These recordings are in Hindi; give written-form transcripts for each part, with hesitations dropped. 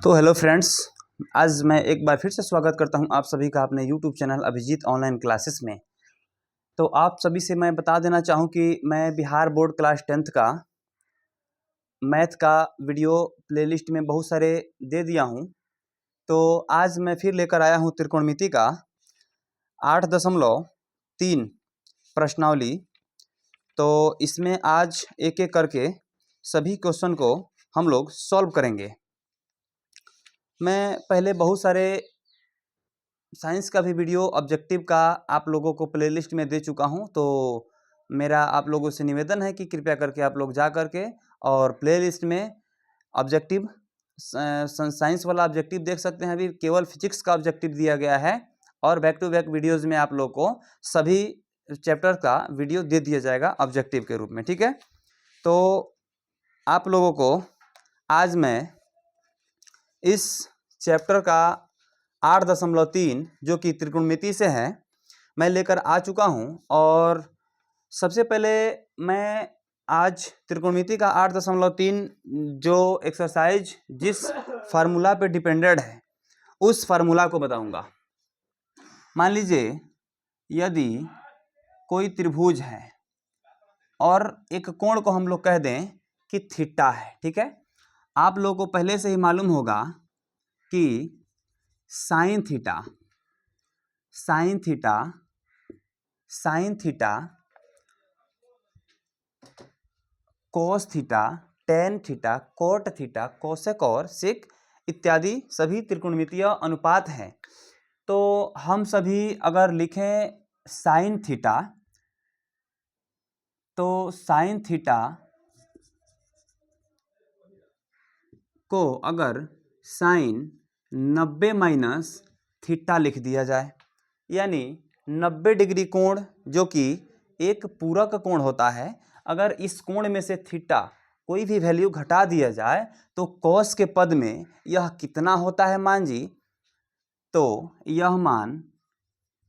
तो हेलो फ्रेंड्स, आज मैं एक बार फिर से स्वागत करता हूं आप सभी का अपने YouTube channel Abhijit online classes में। तो आप सभी से मैं बता देना चाहूं कि मैं बिहार बोर्ड क्लास 10th का मैथ का वीडियो प्लेलिस्ट में बहुत सारे दे दिया हूं। तो आज मैं फिर लेकर आया हूं त्रिकोणमिति का 8.3 प्रश्नावली। तो इसमें आज एक एक करके सभी क्वेश्चन को हम लोग सॉल्व करेंगे। मैं पहले बहुत सारे साइंस का भी वीडियो ऑब्जेक्टिव का आप लोगों को प्लेलिस्ट में दे चुका हूं। तो मेरा आप लोगों से निवेदन है कि कृपया करके आप लोग जा करके और प्लेलिस्ट में ऑब्जेक्टिव साइंस वाला ऑब्जेक्टिव देख सकते हैं। अभी केवल फिजिक्स का ऑब्जेक्टिव दिया गया है और बैक टू बैक वीडियोज़ में आप लोग को सभी चैप्टर का वीडियो दे दिया जाएगा ऑब्जेक्टिव के रूप में, ठीक है। तो आप लोगों को आज मैं इस चैप्टर का 8.3 जो कि त्रिकोणमिति से है मैं लेकर आ चुका हूं। और सबसे पहले मैं आज त्रिकोणमिति का 8.3 जो एक्सरसाइज जिस फार्मूला पे डिपेंडेड है उस फार्मूला को बताऊंगा। मान लीजिए यदि कोई त्रिभुज है और एक कोण को हम लोग कह दें कि थीटा है, ठीक है। आप लोगों को पहले से ही मालूम होगा कि sine theta cos theta, tan theta, cot theta, cosec और सेक इत्यादि सभी त्रिकोणमितीय अनुपात हैं। तो हम सभी अगर लिखें साइन थीटा, तो साइन थीटा को अगर साइन 90 माइनस थीटा लिख दिया जाए, यानी 90 डिग्री कोण जो कि एक पूरक कोण होता है, अगर इस कोण में से थीटा कोई भी वैल्यू घटा दिया जाए तो कॉस के पद में यह कितना होता है मान जी, तो यह मान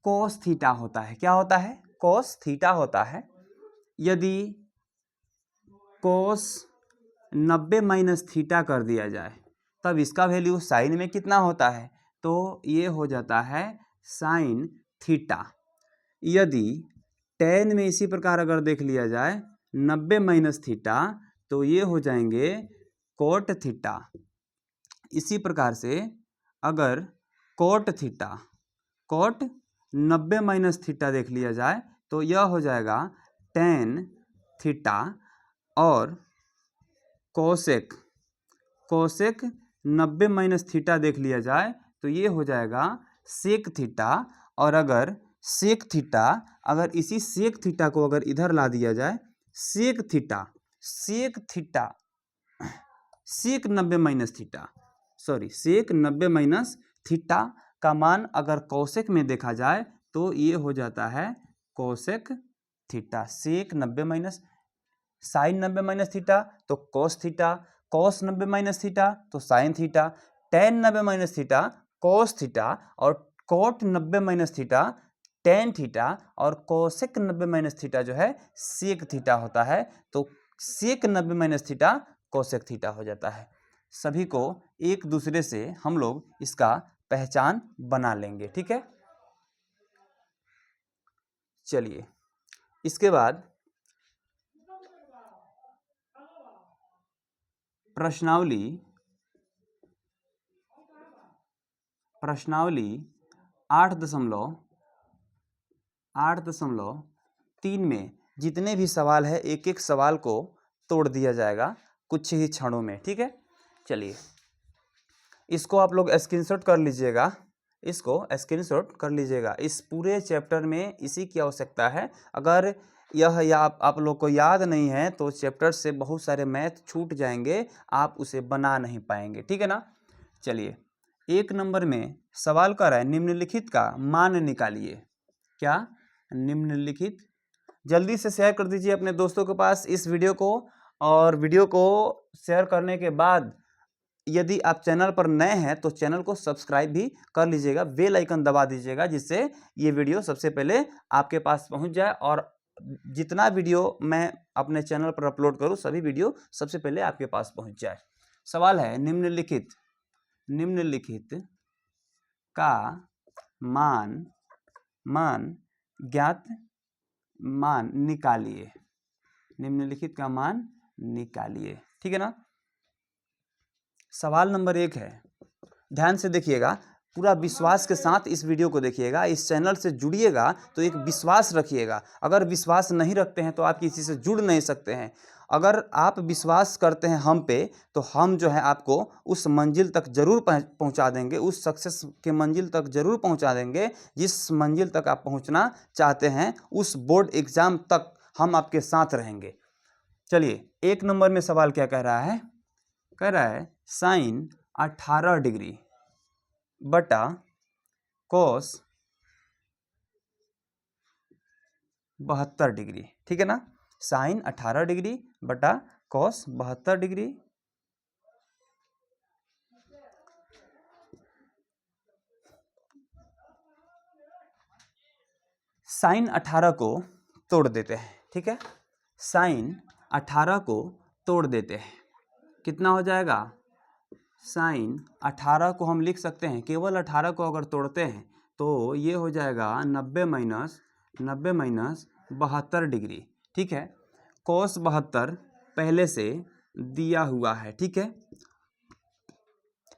कॉस थीटा होता है। क्या होता है? कॉस थीटा होता है। यदि कॉस 90 माइनस थीटा कर दिया जाए तब इसका वैल्यू साइन में कितना होता है? तो ये हो जाता है साइन थीटा। यदि टेन में इसी प्रकार अगर देख लिया जाए 90 माइनस थीटा तो ये हो जाएंगे कोट थीटा। इसी प्रकार से अगर कोट 90 माइनस थीटा देख लिया जाए तो यह हो जाएगा टेन थीटा। और कोसेक 90 माइनस थीटा देख लिया जाए तो ये हो जाएगा सेक थीटा। और अगर सेक थीटा, अगर इसी सेक थीटा को अगर इधर ला दिया जाए सेक 90 minus theta, sec 90 minus theta का मान अगर कोसेक में देखा जाए तो ये हो जाता है cosec theta. Sec 90 minus sine 90 minus theta तो cos theta, cos 90 minus theta तो sine theta, tan 90 minus theta cos theta, और cot 90 minus theta tan theta, और कोसेक 90 माइनस थीटा जो है सेक थीटा होता है। तो sec 90 minus theta cosec theta हो जाता है। सभी को एक दूसरे से हम लोग इसका पहचान बना लेंगे, ठीक है। चलिए इसके बाद प्रश्नावली 8.3 में जितने भी सवाल है एक एक सवाल को तोड़ दिया जाएगा कुछ ही क्षणों में, ठीक है। चलिए इसको आप लोग स्क्रीनशॉट कर लीजिएगा, इस पूरे चैप्टर में इसी की आवश्यकता है। अगर यह या आप लोग को याद नहीं है तो चैप्टर से बहुत सारे मैथ छूट जाएंगे, आप उसे बना नहीं पाएंगे, ठीक है ना। चलिए 1 नंबर में सवाल कर रहा है निम्नलिखित का मान निकालिए। क्या? निम्नलिखित। जल्दी से शेयर कर दीजिए अपने दोस्तों के पास इस वीडियो को, और वीडियो को शेयर करने के बाद यदि आप चैनल पर नए हैं तो चैनल को सब्सक्राइब भी कर लीजिएगा, बेल आइकन दबा दीजिएगा, जिससे ये वीडियो सबसे पहले आपके पास पहुंच जाए और जितना वीडियो मैं अपने चैनल पर अपलोड करूं सभी वीडियो सबसे पहले आपके पास पहुंच जाए। सवाल है निम्नलिखित निम्नलिखित का मान ज्ञात मान निकालिए। निम्नलिखित का मान निकालिए। ठीक है ना। सवाल नंबर 1 है, ध्यान से देखिएगा, पूरा विश्वास के साथ इस वीडियो को देखिएगा, इस चैनल से जुड़िएगा तो एक विश्वास रखिएगा। अगर विश्वास नहीं रखते हैं तो आप किसी से जुड़ नहीं सकते हैं। अगर आप विश्वास करते हैं हम पे, तो हम जो है आपको उस मंजिल तक जरूर पहुंचा देंगे, उस सक्सेस के मंजिल तक जरूर पहुंचा देंगे जिस मंजिल तक आप पहुंचना चाहते हैं। उस बोर्ड एग्जाम तक हम आपके साथ रहेंगे। चलिए, 1 नंबर में सवाल क्या कह रहा है? कह रहा है साइन 18 डिग्री बटा कोस 72 डिग्री। ठीक है ना। साइन 18 डिग्री बटा कोस 72 डिग्री। साइन 18 को तोड़ देते हैं। ठीक है, साइन 18 को तोड़ देते हैं। कितना हो जाएगा? साइन 18 को हम लिख सकते हैं, केवल 18 को अगर तोड़ते हैं तो ये हो जाएगा 90 माइनस 72 डिग्री। ठीक है, कोस 72 पहले से दिया हुआ है। ठीक है,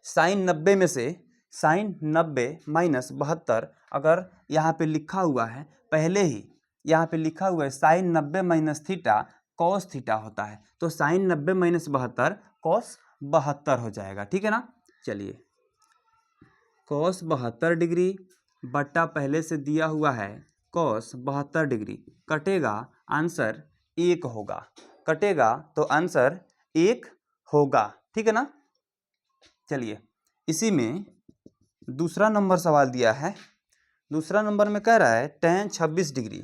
साइन 90 में से साइन 90 माइनस 72 अगर यहाँ पे लिखा हुआ है, पहले ही यहाँ पे लिखा हुआ है sine 90 minus theta cos theta होता है, तो साइन 90 माइनस 72 कॉस 72 हो जाएगा। ठीक है ना। चलिए, कॉस 72 डिग्री बट्टा पहले से दिया हुआ है कॉस 72 डिग्री, कटेगा आंसर 1 होगा। कटेगा तो आंसर 1 होगा। ठीक है ना। चलिए, इसी में दूसरा नंबर सवाल दिया है। दूसरा नंबर में कह रहा है tan 26 डिग्री,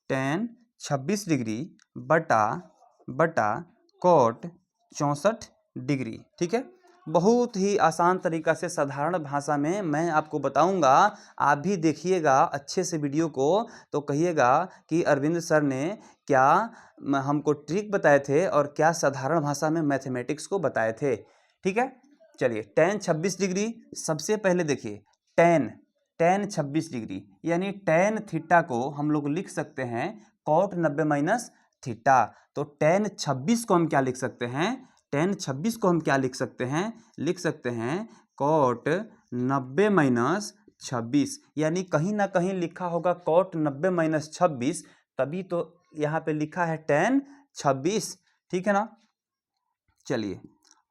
tan 26 डिग्री बटा कॉट 64 डिग्री। ठीक है, बहुत ही आसान तरीका से साधारण भाषा में मैं आपको बताऊंगा। आप भी देखिएगा अच्छे से वीडियो को, तो कहिएगा कि अरविंद सर ने क्या हमको ट्रिक बताए थे और क्या साधारण भाषा में मैथमेटिक्स को बताए थे। ठीक है, चलिए, tan 26 डिग्री, सबसे पहले देखिए tan 26 डिग्री यानी tan थीटा को हम लोग लिख सकते हैं कॉट 90 माइनस थीटा। तो tan 26 को हम क्या लिख सकते हैं? tan 26 को हम क्या लिख सकते हैं? लिख सकते हैं कॉट 90 माइनस 26, यानी कहीं ना कहीं लिखा होगा कॉट 90 माइनस 26, तभी तो यहाँ पे लिखा है tan 26। ठीक है ना। चलिए,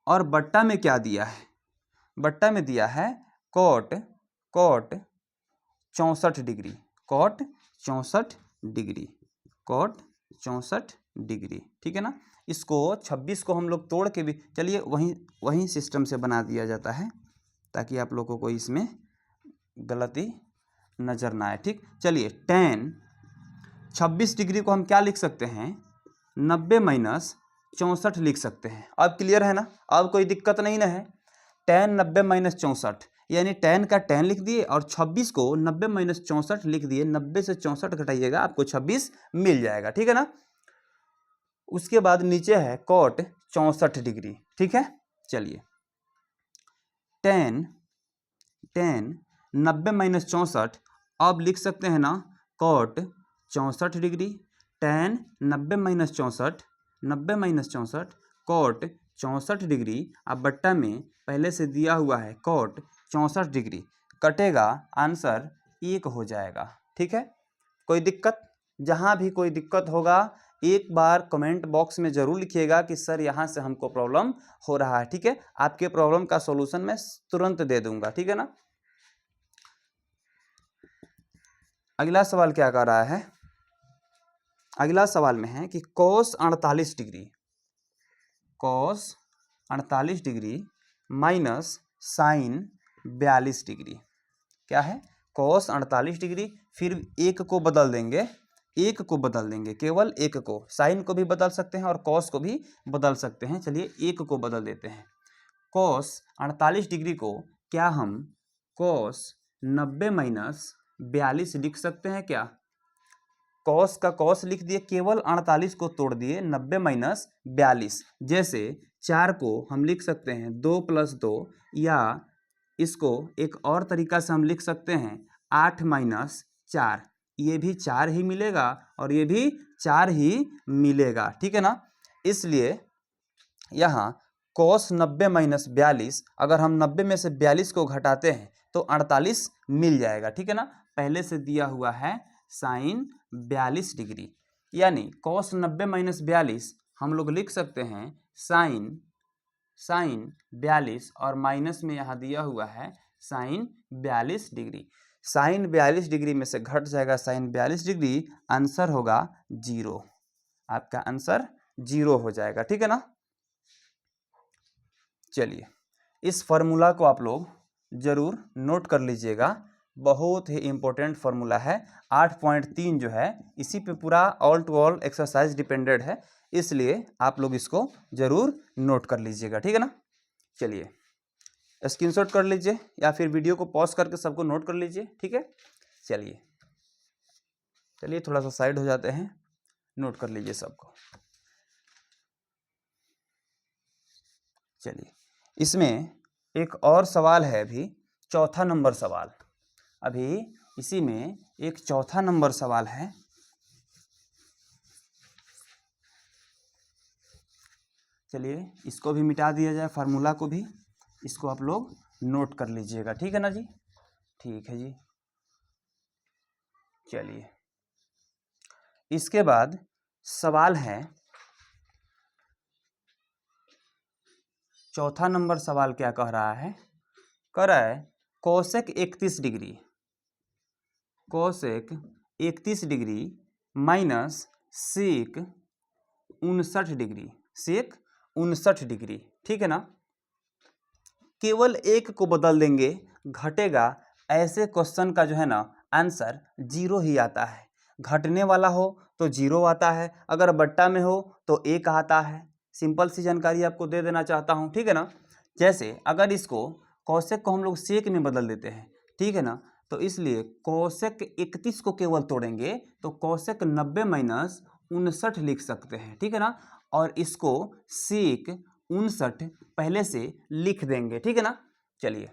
और बट्टा में क्या दिया है? बट्टा में दिया है cot 64 degree, cot 64 degree, cot 64 degree. ठीक है ना। इसको 26 को हम लोग तोड़ के भी, चलिए वही सिस्टम से बना दिया जाता है ताकि आप लोगों को इसमें गलती नज़र ना आए। ठीक, चलिए, tan 26 डिग्री को हम क्या लिख सकते हैं? 90 माइनस 64 लिख सकते हैं। अब क्लियर है ना? अब कोई दिक्कत नहीं ना है। tan 90 माइनस 64 यानी tan का tan लिख दिए और 26 को 90 माइनस 64 लिख दिए। 90 से 64 घटाइएगा, आपको 26 मिल जाएगा। ठीक है ना। उसके बाद नीचे है कॉट 64 डिग्री। ठीक है, चलिए, tan 90 माइनस 64 अब लिख सकते हैं ना cot 64 degree. tan 90 minus 64, 90 minus 64 cot 64 degree. अब बट्टा में पहले से दिया हुआ है कॉट 64 डिग्री, कटेगा आंसर 1 हो जाएगा। ठीक है, कोई दिक्कत? जहाँ भी कोई दिक्कत होगा एक बार कमेंट बॉक्स में ज़रूर लिखिएगा कि सर यहाँ से हमको प्रॉब्लम हो रहा है। ठीक है, आपके प्रॉब्लम का सॉल्यूशन मैं तुरंत दे दूंगा। ठीक है ना। अगला सवाल क्या कर रहा है? अगला सवाल में है कि cos 48 degree, cos 48 degree minus sine 42 degree. क्या है? cos 48 डिग्री, फिर एक को बदल देंगे, एक को बदल देंगे, केवल एक को। साइन को भी बदल सकते हैं और cos को भी बदल सकते हैं। चलिए, एक को बदल देते हैं। cos 48 डिग्री को क्या हम cos 90 माइनस 42 लिख सकते हैं क्या? कॉस का कॉस लिख दिए, केवल 48 को तोड़ दिए, 90 माइनस 42। जैसे 4 को हम लिख सकते हैं 2 + 2, या इसको एक और तरीका से हम लिख सकते हैं 8 माइनस 4। ये भी 4 ही मिलेगा और ये भी 4 ही मिलेगा, ठीक है ना। इसलिए यहाँ cos 90 माइनस 42, अगर हम 90 में से 42 को घटाते हैं तो 48 मिल जाएगा, ठीक है ना। पहले से दिया हुआ है साइन 42 डिग्री, यानी cos 90 माइनस 42 हम लोग लिख सकते हैं साइन 42, और माइनस में यहाँ दिया हुआ है साइन 42 डिग्री। साइन 42 डिग्री में से घट जाएगा साइन 42 डिग्री, आंसर होगा 0। आपका आंसर 0 हो जाएगा, ठीक है ना। चलिए, इस फॉर्मूला को आप लोग जरूर नोट कर लीजिएगा, बहुत ही इम्पोर्टेंट फॉर्मूला है। 8.3 जो है इसी पे पूरा all to all exercise depended है, इसलिए आप लोग इसको जरूर नोट कर लीजिएगा, ठीक है ना। चलिए, स्क्रीनशॉट कर लीजिए या फिर वीडियो को पॉज करके सबको नोट कर लीजिए, ठीक है। चलिए थोड़ा सा साइड हो जाते हैं, नोट कर लीजिए सबको। चलिए, इसमें एक और सवाल है, अभी चौथा नंबर सवाल, अभी इसी में एक चौथा नंबर सवाल है। चलिए, इसको भी मिटा दिया जाए, फार्मूला को भी, इसको आप लोग नोट कर लीजिएगा, ठीक है ना जी। ठीक है जी। चलिए, इसके बाद सवाल है, चौथा नंबर सवाल क्या कह रहा है, कह रहा है cosec 31 degree, cosec 31 degree minus sec 59 degree, sec 59 degree, ठीक है ना। केवल एक को बदल देंगे, घटेगा। ऐसे क्वेश्चन का जो है ना आंसर 0 ही आता है। घटने वाला हो तो 0 आता है, अगर बट्टा में हो तो 1 आता है। सिंपल सी जानकारी आपको दे देना चाहता हूँ, ठीक है ना। जैसे अगर इसको कोसेक को हम लोग सेक में बदल देते हैं, ठीक है ना, तो इसलिए कोसेक 31 को केवल तोड़ेंगे तो कोसेक 90 माइनस 59 लिख सकते हैं, ठीक है ना। और इसको सेक 59 पहले से लिख देंगे, ठीक है ना। चलिए,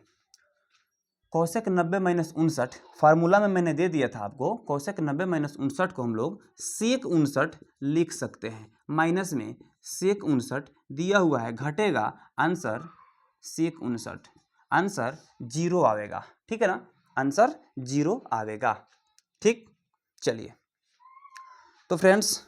कोसेक 90 माइनस 59 फार्मूला में मैंने दे दिया था आपको। कोसेक 90 माइनस 59 को हम लोग सेक 59 लिख सकते हैं, माइनस में सेक 59 दिया हुआ है, घटेगा, आंसर सेक 59, आंसर 0 आवेगा, ठीक है ना। आंसर 0 आवेगा, ठीक। चलिए, तो फ्रेंड्स,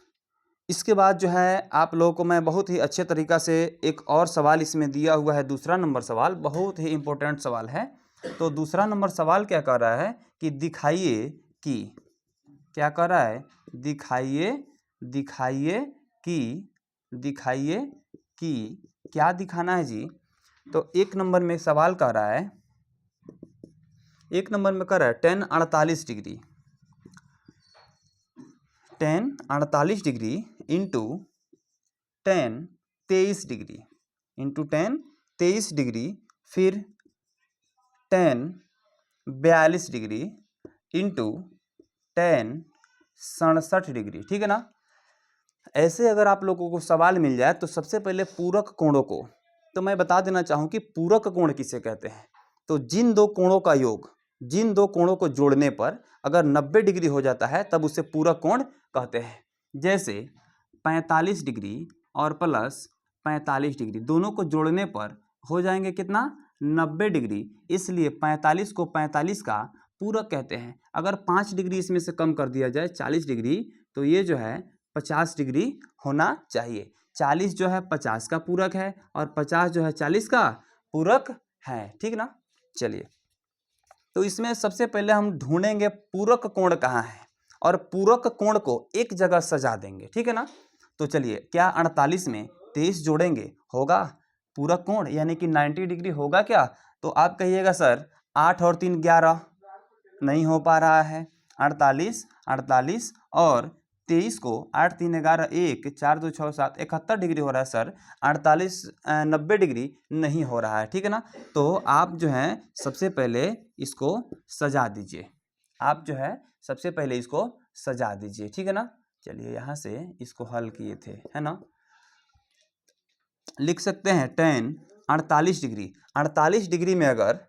इसके बाद जो है आप लोगों को मैं बहुत ही अच्छे तरीक़ा से एक और सवाल इसमें दिया हुआ है, दूसरा नंबर सवाल, बहुत ही इम्पोर्टेंट सवाल है। तो दूसरा नंबर सवाल क्या कह रहा है कि दिखाइए कि, क्या कह रहा है, दिखाइए कि क्या दिखाना है जी। तो एक नंबर में सवाल कह रहा है, एक नंबर में कह रहा है tan 48 degree, tan 48 degree into tan 23 degree, into tan 23 degree, फिर tan 42 degree into tan 67 degree, ठीक है ना। ऐसे अगर आप लोगों को सवाल मिल जाए तो सबसे पहले पूरक कोणों को, तो मैं बता देना चाहूँ कि पूरक कोण किसे कहते हैं। तो जिन दो कोणों का योग, जिन दो कोणों को जोड़ने पर अगर 90 डिग्री हो जाता है तब उसे पूरक कोण कहते हैं। जैसे 45 डिग्री और प्लस 45 डिग्री, दोनों को जोड़ने पर हो जाएंगे कितना, 90 डिग्री, इसलिए 45 को 45 का पूरक कहते हैं। अगर 5 डिग्री इसमें से कम कर दिया जाए 40 डिग्री, तो ये जो है 50 डिग्री होना चाहिए। 40 जो है 50 का पूरक है और 50 जो है 40 का पूरक है, ठीक ना। चलिए, तो इसमें सबसे पहले हम ढूंढेंगे पूरक कोण कहाँ है और पूरक कोण को एक जगह सजा देंगे, ठीक है ना। तो चलिए, क्या 48 में 23 जोड़ेंगे होगा पूरक कोण, यानी कि 90 डिग्री होगा क्या। तो आप कहिएगा सर 8 और 3 11, नहीं हो पा रहा है। 48 और 23 को 8 3 11 1 4 2 6 7 71 डिग्री हो रहा है सर। 48 90 डिग्री नहीं हो रहा है, ठीक है ना। तो आप जो है सबसे पहले इसको सजा दीजिए, आप जो है सबसे पहले इसको सजा दीजिए, ठीक है ना। चलिए यहाँ से इसको हल किए थे, है ना। लिख सकते हैं tan 48 डिग्री, 48 डिग्री में अगर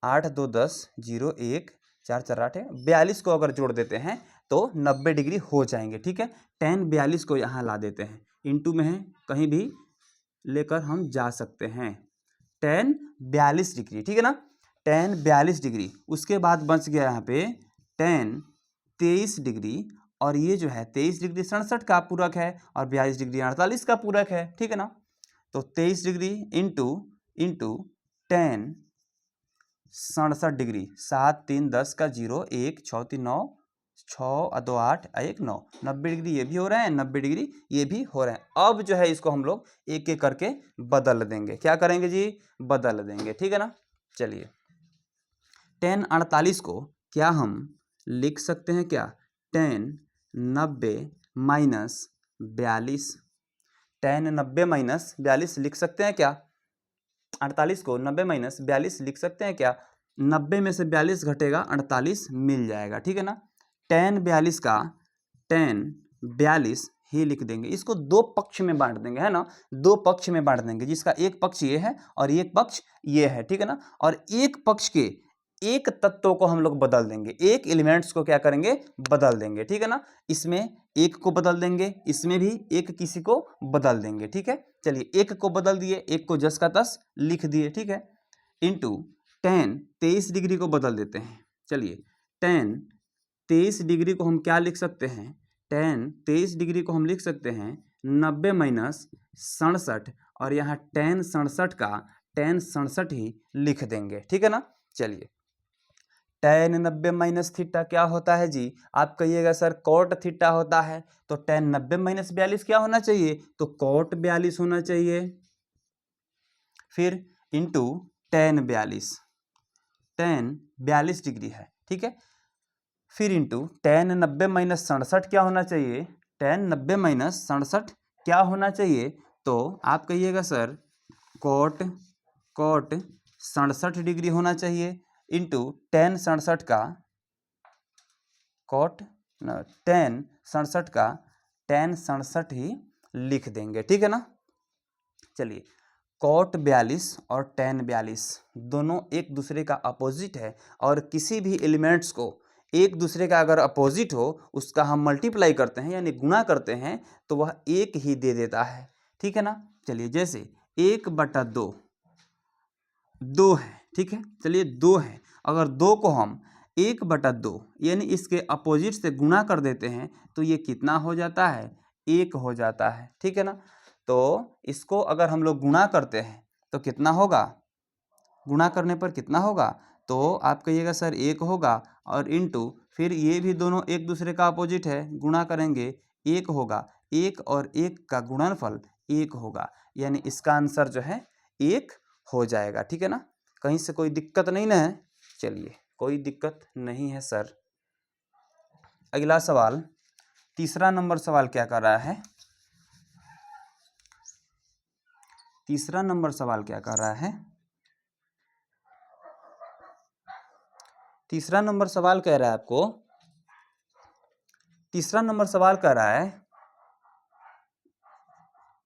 8 2 10 0 1 4 4 8 है 42 को अगर जोड़ देते हैं तो 90 डिग्री हो जाएंगे, ठीक है। tan 42 को यहाँ ला देते हैं, इंटू में है, कहीं भी लेकर हम जा सकते हैं। tan 42 डिग्री, ठीक है ना, tan 42 डिग्री। उसके बाद बच गया यहाँ पे tan 23 डिग्री, और ये जो है 23 डिग्री 67 का पूरक है और 42 डिग्री 48 का पूरक है, ठीक है ना। तो 23 डिग्री इंटू tan 67 डिग्री, 7 3 10 का 0 1 6 3 9 6 2 8 1 9, 90 डिग्री ये भी हो रहे हैं, 90 डिग्री ये भी हो रहे हैं। अब जो है इसको हम लोग एक एक करके बदल देंगे। क्या करेंगे जी, बदल देंगे, ठीक है ना। चलिए tan 48 को क्या हम लिख सकते हैं, क्या tan 90 माइनस 42, tan 90 माइनस 42 लिख सकते हैं क्या, 48 को 90 माइनस 42 लिख सकते हैं क्या। 90 में से 42 घटेगा 48 मिल जाएगा, ठीक है ना। tan 42 का tan 42 ही लिख देंगे। इसको दो पक्ष में बांट देंगे, है ना, दो पक्ष में बांट देंगे, जिसका एक पक्ष ये है और एक पक्ष ये है, ठीक है ना। और एक पक्ष के एक तत्व को हम लोग बदल देंगे, एक एलिमेंट्स को क्या करेंगे, बदल देंगे, ठीक है ना। इसमें एक को बदल देंगे, इसमें भी एक किसी को बदल देंगे, ठीक है। चलिए एक को बदल दिए, एक को जस का तस लिख दिए, ठीक है। इंटू tan 23 डिग्री को बदल देते हैं। चलिए tan 23 डिग्री को हम क्या लिख सकते हैं, tan 23 डिग्री को हम लिख सकते हैं 90 माइनस 67, और यहाँ tan 67 का tan 67 ही लिख देंगे, ठीक है ना। चलिए tan 90 माइनस थीटा क्या होता है जी, आप कहिएगा सर cot थीटा होता है, तो tan 90 माइनस 42 क्या होना चाहिए, तो cot 42 होना चाहिए। फिर इंटू tan 42 डिग्री है, ठीक है। फिर इंटू tan 90 माइनस 67 क्या होना चाहिए, tan 90 माइनस 67 क्या होना चाहिए, तो आप कहिएगा सर cot 67 डिग्री होना चाहिए, इंटू tan 67 का tan 67 का tan 67 ही लिख देंगे, ठीक है ना। चलिए cot 42 और tan 42 दोनों एक दूसरे का अपोजिट है, और किसी भी एलिमेंट्स को एक दूसरे का अगर अपोजिट हो उसका हम मल्टीप्लाई करते हैं यानी गुणा करते हैं तो वह एक ही दे देता है, ठीक है ना। चलिए जैसे 1/2 2 है, ठीक है। चलिए 2 है, अगर 2 को हम 1/2 यानी इसके अपोजिट से गुणा कर देते हैं तो ये कितना हो जाता है, 1 हो जाता है, ठीक है ना। तो इसको अगर हम लोग गुणा करते हैं तो कितना होगा, गुणा करने पर कितना होगा, तो आप कहिएगा सर 1 होगा, और इंटू फिर ये भी दोनों एक दूसरे का अपोजिट है, गुणा करेंगे 1 होगा, 1 और 1 का गुणनफल 1 होगा, यानी इसका आंसर जो है 1 हो जाएगा, ठीक है ना। कहीं से कोई दिक्कत नहीं ना है, चलिए कोई दिक्कत नहीं है सर। अगला सवाल, तीसरा नंबर सवाल क्या कर रहा है, तीसरा नंबर सवाल क्या कर रहा है, तीसरा नंबर सवाल कह रहा है आपको, तीसरा नंबर सवाल कह रहा है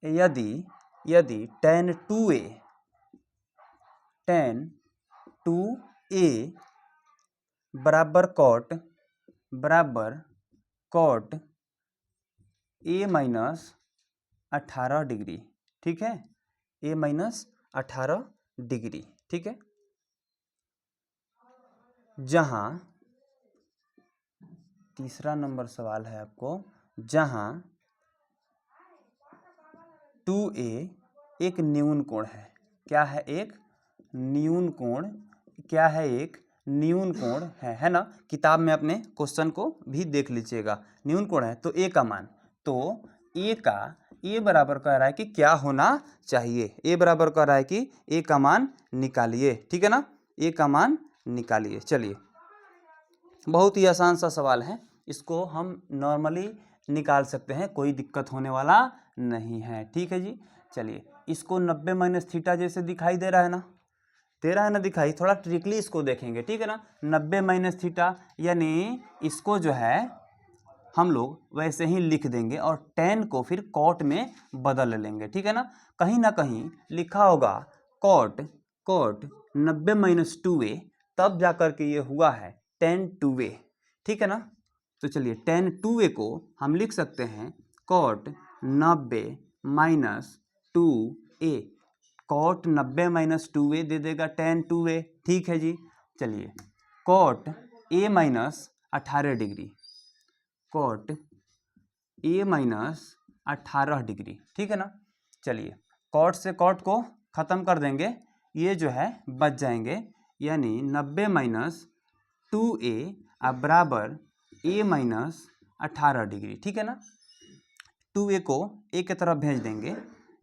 यदि tan 2a बराबर cot a माइनस 18 डिग्री, ठीक है, a माइनस 18 डिग्री, ठीक है। जहां तीसरा नंबर सवाल है आपको, जहां 2a एक न्यून कोण है, क्या है, एक न्यून कोण, क्या है, एक न्यून कोण है ना। किताब में अपने क्वेश्चन को भी देख लीजिएगा, न्यून कोण है तो a का मान, तो a बराबर कह रहा है कि क्या होना चाहिए, a बराबर कह रहा है कि a का मान निकालिए, ठीक है ना, a का मान निकालिए। चलिए बहुत ही आसान सा सवाल है, इसको हम नॉर्मली निकाल सकते हैं, कोई दिक्कत होने वाला नहीं है, ठीक है जी। चलिए इसको 90 माइनस थीटा जैसे दिखाई दे रहा है ना, दे रहा है ना दिखाई, थोड़ा ट्रिकली इसको देखेंगे, ठीक है ना। 90 माइनस थीटा यानी इसको जो है हम लोग वैसे ही लिख देंगे और tan को फिर cot में बदल लेंगे, ठीक है ना कहीं लिखा होगा cot 90 माइनस 2a, तब जा कर के ये हुआ है tan 2a, ठीक है ना। तो चलिए tan 2a को हम लिख सकते हैं cot 90 minus 2a, cot 90 minus 2a दे देगा tan 2a, ठीक है जी। चलिए cot a minus 18 degree, cot a minus 18 degree, ठीक है ना। चलिए cot से cot को ख़त्म कर देंगे, ये जो है बच जाएंगे, यानी 90 माइनस 2a बराबर a माइनस 18 डिग्री, ठीक है ना। 2a को a की तरफ भेज देंगे,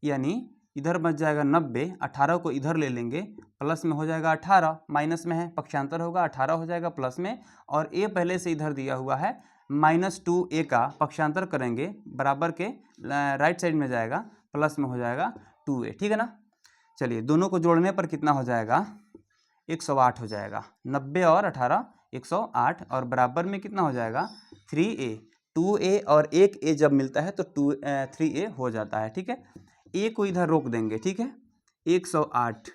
यानी इधर बच जाएगा 90, 18 को इधर ले लेंगे, प्लस में हो जाएगा 18, माइनस में है पक्षांतर होगा, 18 हो जाएगा प्लस में, और a पहले से इधर दिया हुआ है, माइनस 2a का पक्षांतर करेंगे बराबर के राइट साइड में जाएगा, प्लस में हो जाएगा 2a, ठीक है ना। चलिए दोनों को जोड़ने पर कितना हो जाएगा, 108 हो जाएगा, 90 और 18 108, और बराबर में कितना हो जाएगा 3a, 2a और एक a जब मिलता है तो 3a हो जाता है, ठीक है। a को इधर रोक देंगे, ठीक है, 108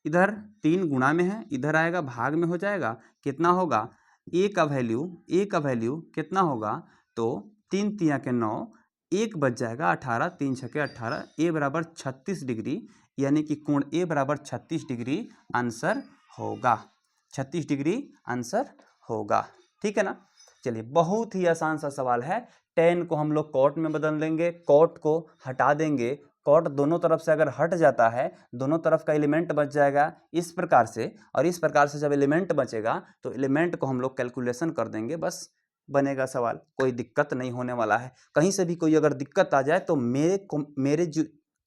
इधर 3 गुणा में है, इधर आएगा भाग में हो जाएगा, कितना होगा a का वैल्यू कितना होगा, तो 3 तिया के 9, 1 बच जाएगा 18, 3 छके 18, a बराबर 36 डिग्री, यानी कि कोण a बराबर 36 डिग्री आंसर होगा, 36 डिग्री आंसर होगा, ठीक है ना। चलिए बहुत ही आसान सा सवाल है, tan को हम लोग cot में बदल देंगे, cot को हटा देंगे, cot दोनों तरफ से अगर हट जाता है, दोनों तरफ का एलिमेंट बच जाएगा इस प्रकार से, और इस प्रकार से जब एलिमेंट बचेगा तो एलिमेंट को हम लोग कैलकुलेशन कर देंगे, बस बनेगा सवाल, कोई दिक्कत नहीं होने वाला है। कहीं से भी कोई अगर दिक्कत आ जाए तो मेरे जो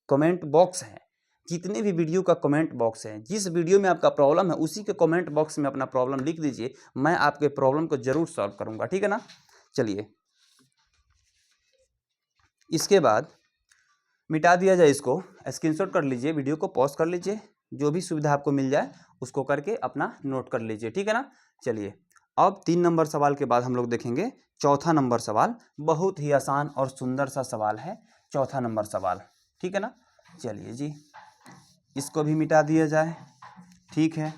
कमेंट बॉक्स है, जितने भी वीडियो का कमेंट बॉक्स है, जिस वीडियो में आपका प्रॉब्लम है उसी के कमेंट बॉक्स में अपना प्रॉब्लम लिख दीजिए, मैं आपके प्रॉब्लम को जरूर सॉल्व करूंगा, ठीक है ना। चलिए इसके बाद मिटा दिया जाए इसको, स्क्रीनशॉट कर लीजिए, वीडियो को पॉज कर लीजिए, जो भी सुविधा आपको मिल जाए उसको करके अपना नोट कर लीजिए, ठीक है ना। चलिए अब 3 नंबर सवाल के बाद हम लोग देखेंगे चौथा नंबर सवाल, बहुत ही आसान और सुंदर सा सवाल है चौथा नंबर सवाल, ठीक है ना। चलिए जी इसको भी मिटा दिया जाए, ठीक है।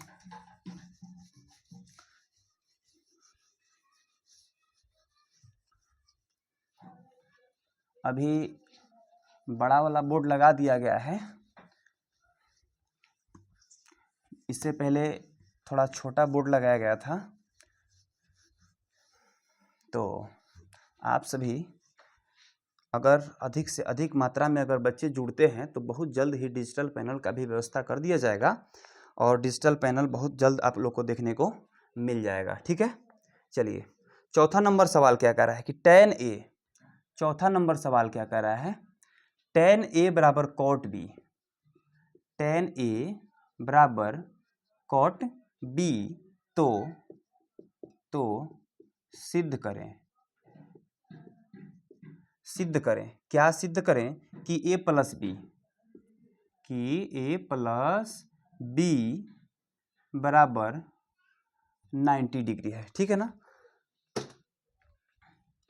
अभी बड़ा वाला बोर्ड लगा दिया गया है, इससे पहले थोड़ा छोटा बोर्ड लगाया गया था, तो आप सभी अगर अधिक से अधिक मात्रा में अगर बच्चे जुड़ते हैं तो बहुत जल्द ही डिजिटल पैनल का भी व्यवस्था कर दिया जाएगा, और डिजिटल पैनल बहुत जल्द आप लोग को देखने को मिल जाएगा, ठीक है। चलिए चौथा नंबर सवाल क्या कह रहा है कि tan a, चौथा नंबर सवाल क्या कह रहा है, tan a बराबर cot b, tan a बराबर cot b, तो सिद्ध करें क्या सिद्ध करें कि a प्लस बी बराबर 90 डिग्री है, ठीक है ना।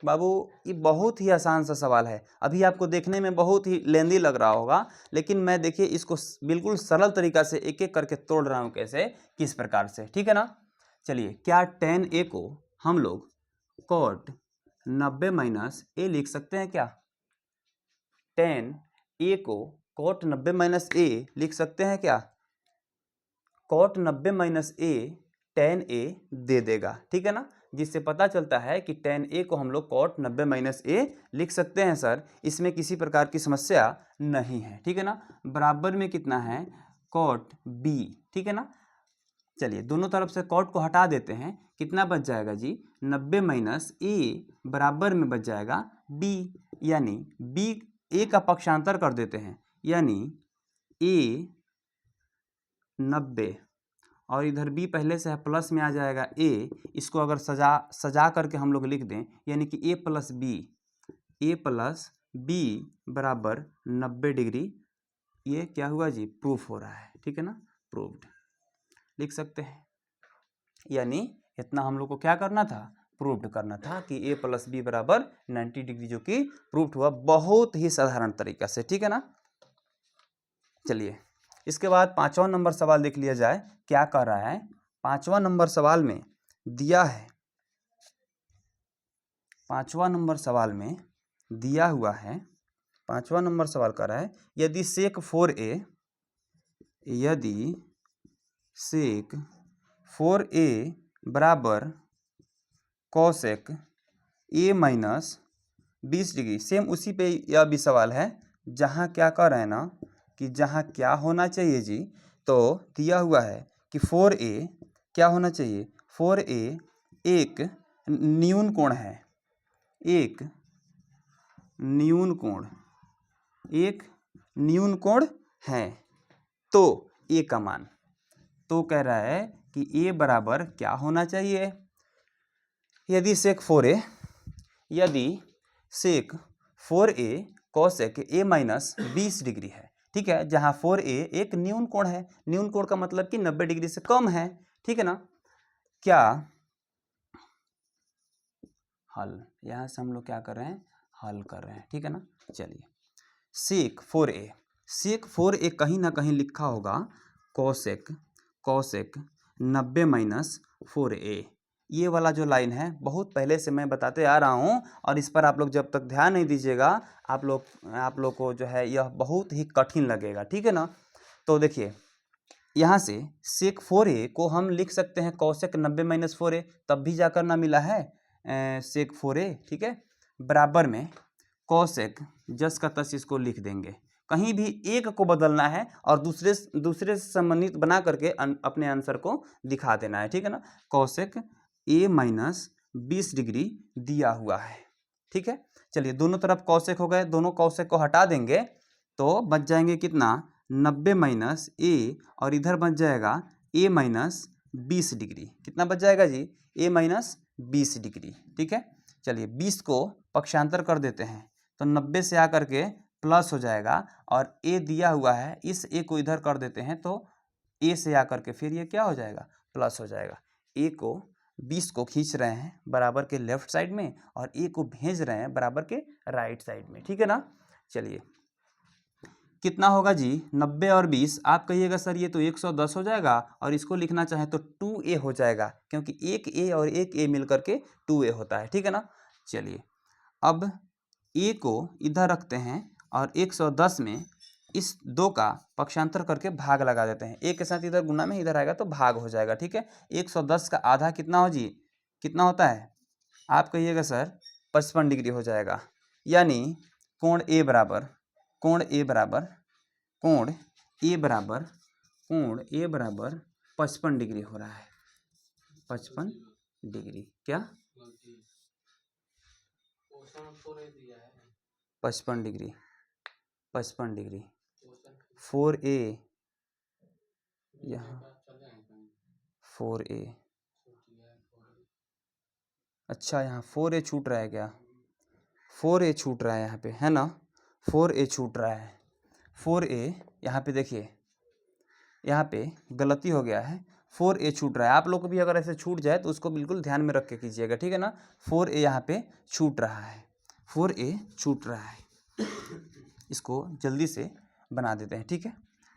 बाबू ये बहुत ही आसान सा सवाल है, अभी आपको देखने में बहुत ही लेंदी लग रहा होगा, लेकिन मैं देखिए इसको बिल्कुल सरल तरीका से एक एक करके तोड़ रहा हूँ, कैसे किस प्रकार से, ठीक है ना। चलिए क्या tan a को हम लोग cot 90 माइनस a लिख सकते हैं क्या, tan a को cot 90 माइनस a लिख सकते हैं क्या, cot 90 minus a tan a दे देगा, ठीक है ना, जिससे पता चलता है कि tan a को हम लोग cot 90 माइनस a लिख सकते हैं सर, इसमें किसी प्रकार की समस्या नहीं है, ठीक है ना। बराबर में कितना है cot b, ठीक है ना। चलिए दोनों तरफ से cot को हटा देते हैं, कितना बच जाएगा जी 90 माइनस a बराबर में बच जाएगा b, यानी b a का पक्षांतर कर देते हैं, यानी a 90 और इधर b पहले से है प्लस में आ जाएगा a, इसको अगर सजा करके हम लोग लिख दें, यानी कि a प्लस बी बराबर 90 डिग्री, ये क्या हुआ जी प्रूफ हो रहा है, ठीक है ना, प्रूव्ड लिख सकते हैं। यानी इतना हम लोग को क्या करना था, प्रूव्ड करना था कि a प्लस बी बराबर 90 डिग्री, जो कि प्रूव्ड हुआ बहुत ही साधारण तरीका से, ठीक है ना। चलिए इसके बाद 5वां नंबर सवाल देख लिया जाए, क्या कह रहा है। 5वां नंबर सवाल में दिया है, 5वां नंबर सवाल में दिया हुआ है, 5वां नंबर सवाल कर रहा है यदि सेक 4a, यदि सेक 4a बराबर cosec a minus 20 degree, same उसी पे यह भी सवाल है जहाँ क्या कर रहे हैं ना कि जहाँ क्या होना चाहिए जी, तो दिया हुआ है कि 4a क्या होना चाहिए, 4a एक न्यून कोण है, एक न्यून कोण, एक न्यून कोण है, तो a का मान, तो कह रहा है कि a बराबर क्या होना चाहिए, यदि सेक 4a, यदि सेक 4a cosec a minus 20 degree है, ठीक है, जहां 4a एक न्यून कोण है, न्यून कोण का मतलब कि 90 डिग्री से कम है, ठीक है ना। क्या हल, यहां से हम लोग क्या कर रहे हैं, हल कर रहे हैं, ठीक है ना। चलिए सेक 4a, सेक 4a कहीं ना कहीं लिखा होगा कॉसेक, कॉसेक 90 माइनस 4a, ये वाला जो लाइन है बहुत पहले से मैं बताते आ रहा हूँ, और इस पर आप लोग जब तक ध्यान नहीं दीजिएगा आप लोग को जो है यह बहुत ही कठिन लगेगा, ठीक है ना। तो देखिए यहाँ से सेक 4a को हम लिख सकते हैं कॉसेक 90 माइनस 4a, तब भी जाकर ना मिला है सेक 4a, ठीक है, बराबर में कॉसेक, जस का तस इसको लिख देंगे, कहीं भी एक को बदलना है और दूसरे से संबंधित बना करके अपने आंसर को दिखा देना है, ठीक है ना। कॉसेक a माइनस 20 डिग्री दिया हुआ है, ठीक है। चलिए दोनों तरफ कॉसेक हो गए, दोनों कॉसेक को हटा देंगे तो बच जाएंगे कितना, 90 माइनस a, और इधर बच जाएगा a माइनस 20 डिग्री, कितना बच जाएगा जी, a माइनस 20 डिग्री, ठीक है। चलिए 20 को पक्षांतर कर देते हैं तो 90 से आकर के प्लस हो जाएगा, और a दिया हुआ है, इस a को इधर कर देते हैं तो a से आकर के फिर ये क्या हो जाएगा, प्लस हो जाएगा। a को 20 को खींच रहे हैं बराबर के लेफ्ट साइड में और a को भेज रहे हैं बराबर के राइट साइड में, ठीक है ना। चलिए कितना होगा जी, 90 और 20, आप कहिएगा सर ये तो 110 हो जाएगा, और इसको लिखना चाहें तो 2a हो जाएगा, क्योंकि एक a और एक a मिलकर के 2a होता है, ठीक है ना। चलिए अब a को इधर रखते हैं और 110 में इस 2 का पक्षांतर करके भाग लगा देते हैं, a के साथ इधर गुना में इधर आएगा तो भाग हो जाएगा, ठीक है। 110 का आधा कितना हो जी, कितना होता है, आप कहिएगा सर 55 डिग्री हो जाएगा, यानी कोण a बराबर, कोण a बराबर, कोण a बराबर, कोण a बराबर 55 डिग्री हो रहा है, 55 डिग्री, क्या 55 डिग्री, 55 डिग्री, 4a, यहाँ 4a, अच्छा यहाँ 4a छूट रहा है क्या, 4a छूट रहा है यहाँ पे, है ना, 4a छूट रहा है, 4a यहाँ पे देखिए, यहाँ पे गलती हो गया है, 4a छूट रहा है, आप लोग को भी अगर ऐसे छूट जाए तो उसको बिल्कुल ध्यान में रख के कीजिएगा, ठीक है ना। 4a यहाँ पे छूट रहा है, 4a छूट रहा है, इसको जल्दी से बना देते हैं, ठीक है।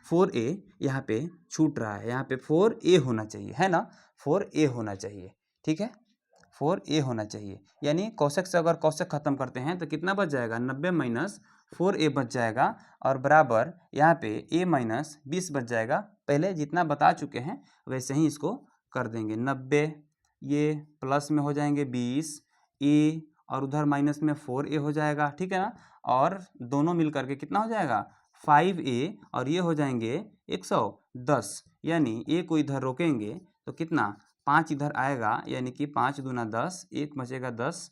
4a यहाँ पे छूट रहा है, यहाँ पे 4a होना चाहिए, है ना, 4a होना चाहिए, ठीक है, 4a होना चाहिए, यानी कौशक से अगर कौशक खत्म करते हैं तो कितना बच जाएगा, 90 माइनस 4a बच जाएगा, और बराबर यहाँ पे a माइनस 20 बच जाएगा, पहले जितना बता चुके हैं वैसे ही इसको कर देंगे, 90 ये प्लस में हो जाएंगे 20 a, और उधर माइनस में 4a हो जाएगा, ठीक है ना, और दोनों मिल करके कितना हो जाएगा 5a, और ये हो जाएंगे 110, यानी a को इधर रोकेंगे तो कितना 5 इधर आएगा, यानी कि 5 दूना 10, 1 बचेगा 10,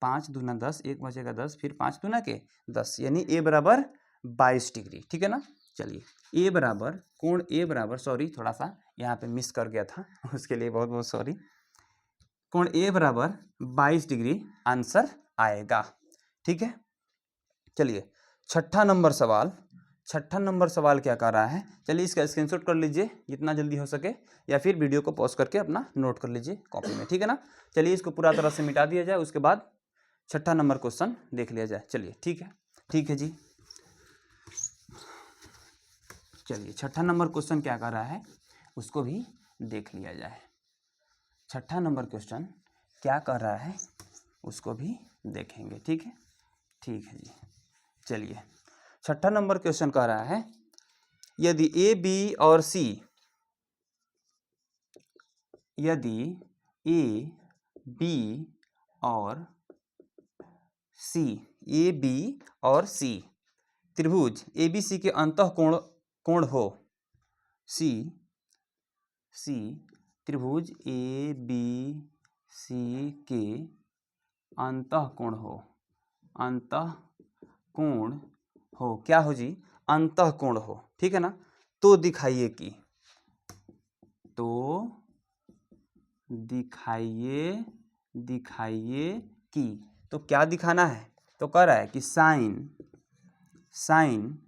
5 दूना 10, 1 बचेगा 10, फिर 5 दूना के 10, यानी a बराबर 22 डिग्री, ठीक है ना। चलिए a बराबर, कोण a बराबर, सॉरी थोड़ा सा यहाँ पे मिस कर गया था उसके लिए बहुत बहुत सॉरी, कोण a बराबर 22 डिग्री आंसर आएगा, ठीक है। चलिए छठा नंबर सवाल, छठा नंबर सवाल क्या कर रहा है, चलिए इसका स्क्रीनशॉट कर लीजिए जितना जल्दी हो सके, या फिर वीडियो को पॉज करके अपना नोट कर लीजिए कॉपी में, ठीक है ना। चलिए इसको पूरा तरह से मिटा दिया जाए, उसके बाद छठा नंबर क्वेश्चन देख लिया जाए। चलिए ठीक है जी। चलिए छठा नंबर क्वेश्चन क्या कर रहा है उसको भी देख लिया जाए। छठा नंबर क्वेश्चन क्या कर रहा है उसको भी देखेंगे, ठीक है जी। चलिए छठा नंबर क्वेश्चन कह रहा है, यदि ए बी और सी, यदि ए बी और सी, ए बी और सी त्रिभुज ए बी सी के अंतःकोण कोण हो, सी त्रिभुज ए बी सी के अंतःकोण हो, अंतःकोण हो, क्या हो जी, अंतःकोण हो, ठीक है ना। तो दिखाइए कि, तो दिखाइए कि, तो क्या दिखाना है, तो कह रहा है कि sine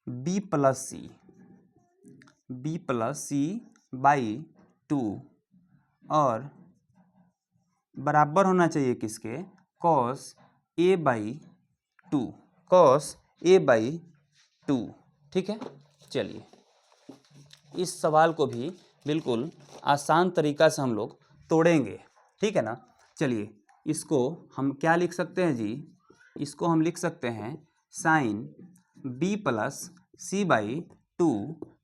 B plus C by 2 और बराबर होना चाहिए किसके, कॉस ए बाई 2, ठीक है। चलिए इस सवाल को भी बिल्कुल आसान तरीका से हम लोग तोड़ेंगे, ठीक है ना। चलिए इसको हम क्या लिख सकते हैं जी, इसको हम लिख सकते हैं sine B plus C by 2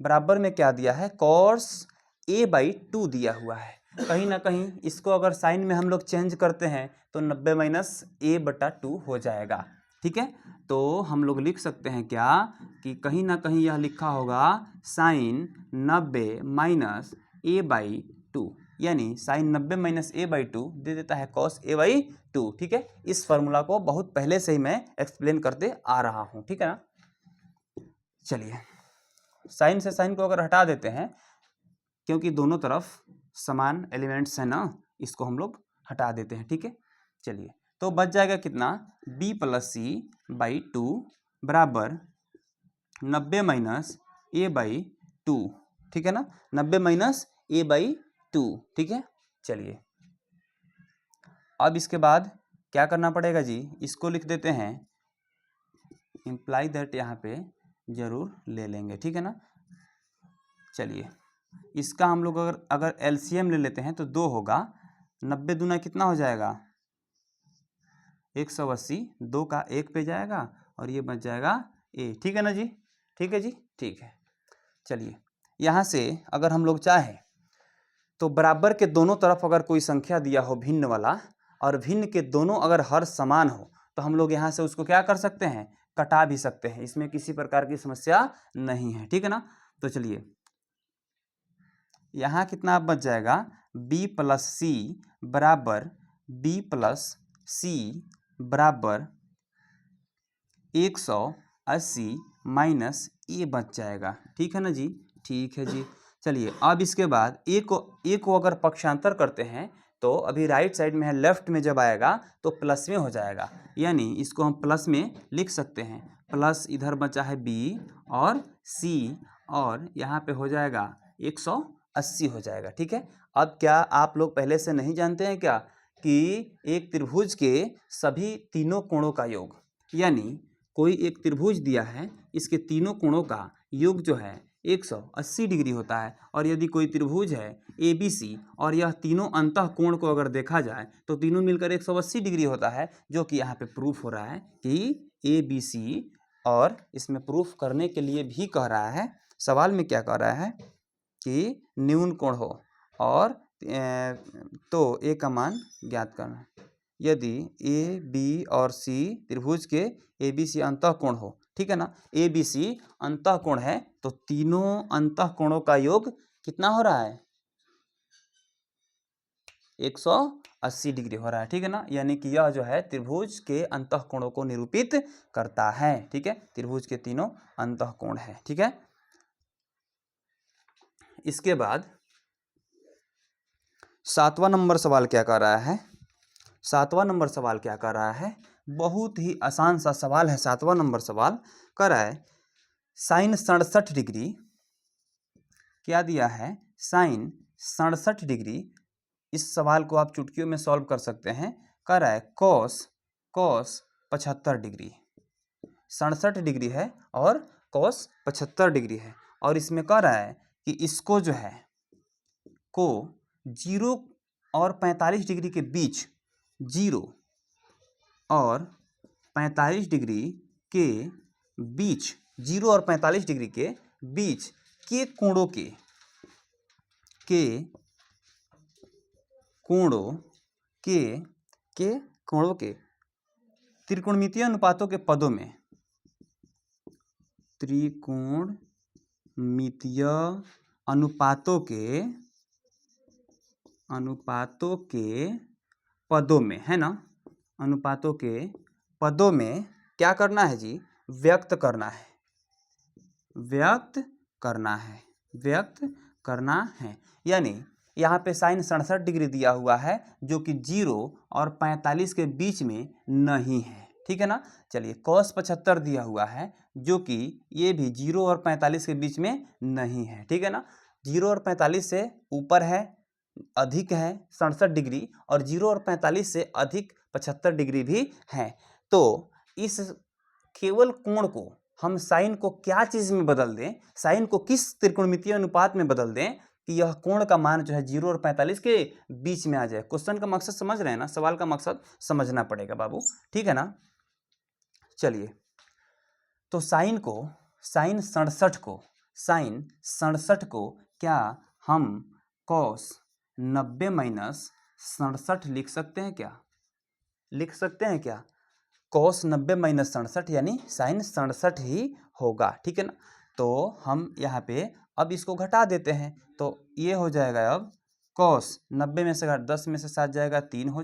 बराबर में क्या दिया है, कॉस ए बाई 2 दिया हुआ है। कहीं ना कहीं इसको अगर साइन में हम लोग चेंज करते हैं तो 90 माइनस ए बटा 2 हो जाएगा, ठीक है। तो हम लोग लिख सकते हैं क्या कि कहीं ना कहीं यह लिखा होगा साइन 90 माइनस ए बाई 2, यानी साइन 90 माइनस ए बाई 2 दे देता है कॉस ए बाई 2, ठीक है। इस फार्मूला को बहुत पहले से ही मैं एक्सप्लेन करते आ रहा हूँ, ठीक है ना। चलिए साइन से साइन को अगर हटा देते हैं, क्योंकि दोनों तरफ समान एलिमेंट्स हैं ना, इसको हम लोग हटा देते हैं, ठीक है। चलिए तो बच जाएगा कितना, b प्लस सी बाई 2 बराबर 90 माइनस ए बाई 2, ठीक है ना, 90 माइनस ए बाई 2, ठीक है। चलिए अब इसके बाद क्या करना पड़ेगा जी, इसको लिख देते हैं इम्प्लाई दैट, यहाँ पे जरूर ले लेंगे, ठीक है ना। चलिए इसका हम लोग अगर एलसीएम ले लेते हैं तो 2 होगा, 90 दूना कितना हो जाएगा 180, 2 का 1 पे जाएगा और ये बच जाएगा ए, ठीक है ना जी, ठीक है जी, ठीक है। चलिए यहाँ से अगर हम लोग चाहें तो बराबर के दोनों तरफ अगर कोई संख्या दिया हो भिन्न वाला, और भिन्न के दोनों अगर हर समान हो, तो हम लोग यहाँ से उसको क्या कर सकते हैं, कटा भी सकते हैं, इसमें किसी प्रकार की समस्या नहीं है, ठीक है ना। तो चलिए यहाँ कितना बच जाएगा, b प्लस सी बराबर b प्लस सी बराबर 180 माइनस ए बच जाएगा, ठीक है ना जी, ठीक है जी। चलिए अब इसके बाद ए को अगर पक्षांतर करते हैं तो अभी राइट साइड में है, लेफ्ट में जब आएगा तो प्लस में हो जाएगा, यानी इसको हम प्लस में लिख सकते हैं, प्लस इधर बचा है b और c और यहाँ पे हो जाएगा 180 हो जाएगा, ठीक है। अब क्या आप लोग पहले से नहीं जानते हैं क्या कि एक त्रिभुज के सभी तीनों कोणों का योग, यानी कोई एक त्रिभुज दिया है, इसके तीनों कोणों का योग जो है 180 डिग्री होता है, और यदि कोई त्रिभुज है ABC और यह तीनों अंतःकोण को अगर देखा जाए तो तीनों मिलकर 180 डिग्री होता है, जो कि यहाँ पे प्रूफ हो रहा है कि ABC, और इसमें प्रूफ करने के लिए भी कह रहा है, सवाल में क्या कह रहा है कि न्यून कोण हो और तो ए का मान ज्ञात करना, यदि ए बी और सी त्रिभुज के ए बी सी अंतःकोण हो, ठीक है ना, ए बी सी अंतःकोण है तो तीनों अंतःकोणों का योग कितना हो रहा है 180 डिग्री हो रहा है, ठीक है ना, यानी कि यह जो है त्रिभुज के अंतःकोणों को निरूपित करता है, ठीक है, त्रिभुज के तीनों अंतःकोण है, ठीक है। इसके बाद 7वां नंबर सवाल क्या कर रहा है, 7वां नंबर सवाल क्या कर रहा है, बहुत ही आसान सा सवाल है। 7वां नंबर सवाल कर रहा है साइन 67 डिग्री, क्या दिया है, साइन 67 डिग्री। इस सवाल को आप चुटकियों में सॉल्व कर सकते हैं। कह रहा है कॉस 75 डिग्री, 67 डिग्री है और कॉस 75 डिग्री है। और इसमें कह रहा है कि इसको जो है को 0 और 45 डिग्री के बीच, 0 और 45 डिग्री के बीच, 0 और 45 डिग्री के बीच के कोणों के कोणों के त्रिकोणमितीय अनुपातों के पदों में, त्रिकोणमितीय अनुपातों के पदों में, है ना, अनुपातों के पदों में क्या करना है जी, व्यक्त करना है। यानी यहाँ पे साइन 67 डिग्री दिया हुआ है जो कि 0 और 45 के बीच में नहीं है, ठीक है ना। चलिए कॉस 75 दिया हुआ है जो कि ये भी 0 और 45 के बीच में नहीं है, ठीक है ना। 0 और 45 से ऊपर है, अधिक है 67 डिग्री, और 0 और 45 से अधिक 75 डिग्री भी है। तो इस केवल कोण को हम साइन को क्या चीज में बदल दें, साइन को किस त्रिकोणमितीय अनुपात में बदल दें कि यह कोण का मान जो है 0 और 45 के बीच में आ जाए। क्वेश्चन का मकसद समझ रहे हैं ना, सवाल का मकसद समझना पड़ेगा बाबू, ठीक है ना। चलिए तो साइन 67 को क्या हम कॉस 90 माइनस 67 लिख सकते हैं क्या, कॉस 90 माइनस 67 यानी साइन 67 ही होगा, ठीक है ना। तो हम यहाँ पे अब इसको घटा देते हैं, तो ये हो जाएगा अब कॉस 90 में से 10 में से 7 जाएगा, 3 हो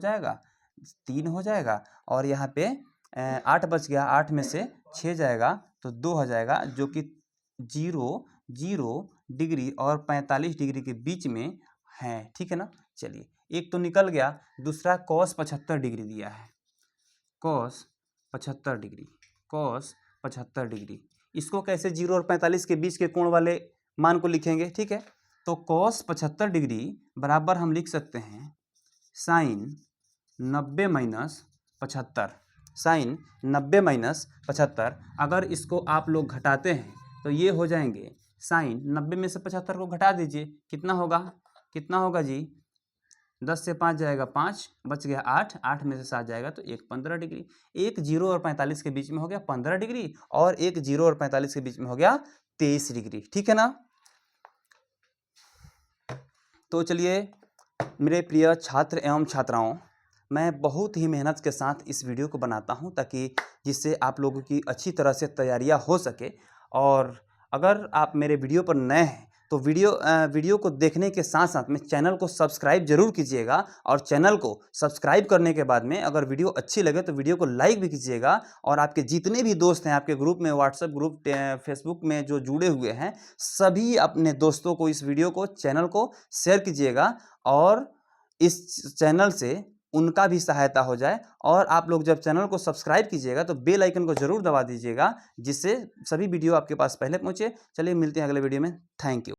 जाएगा, और यहाँ पे 8 बच गया, 8 में से 6 जाएगा तो 2 हो जाएगा, जो कि 0 डिग्री और 45 डिग्री के बीच में है, ठीक है ना। चलिए एक तो निकल गया, दूसरा कॉस 75 डिग्री दिया है, कॉस 75 डिग्री। इसको कैसे 0 और 45 के बीच के कोण वाले मान को लिखेंगे, ठीक है। तो कॉस 75 डिग्री बराबर हम लिख सकते हैं साइन 90 माइनस 75, साइन 90 माइनस 75। अगर इसको आप लोग घटाते हैं तो ये हो जाएंगे, साइन 90 में से 75 को घटा दीजिए, कितना होगा जी, 10 से 5 जाएगा 5, बच गया 8 में से 7 जाएगा तो 15 डिग्री। एक 0 और 45 के बीच में हो गया 15 डिग्री, और एक 0 और 45 के बीच में हो गया 23 डिग्री, ठीक है ना। तो चलिए मेरे प्रिय छात्र एवं छात्राओं, मैं बहुत ही मेहनत के साथ इस वीडियो को बनाता हूं ताकि जिससे आप लोगों की अच्छी तरह से तैयारियां हो सके। और अगर आप मेरे वीडियो पर नए हैं तो वीडियो को देखने के साथ साथ में चैनल को सब्सक्राइब जरूर कीजिएगा, और चैनल को सब्सक्राइब करने के बाद में अगर वीडियो अच्छी लगे तो वीडियो को लाइक भी कीजिएगा। और आपके जितने भी दोस्त हैं आपके ग्रुप में, व्हाट्सएप ग्रुप, फेसबुक में जो जुड़े हुए हैं, सभी अपने दोस्तों को इस वीडियो को, चैनल को शेयर कीजिएगा, और इस चैनल से उनका भी सहायता हो जाए। और आप लोग जब चैनल को सब्सक्राइब कीजिएगा तो बेल आइकन को जरूर दबा दीजिएगा, जिससे सभी वीडियो आपके पास पहले पहुंचे। चलिए मिलते हैं अगले वीडियो में, थैंक यू।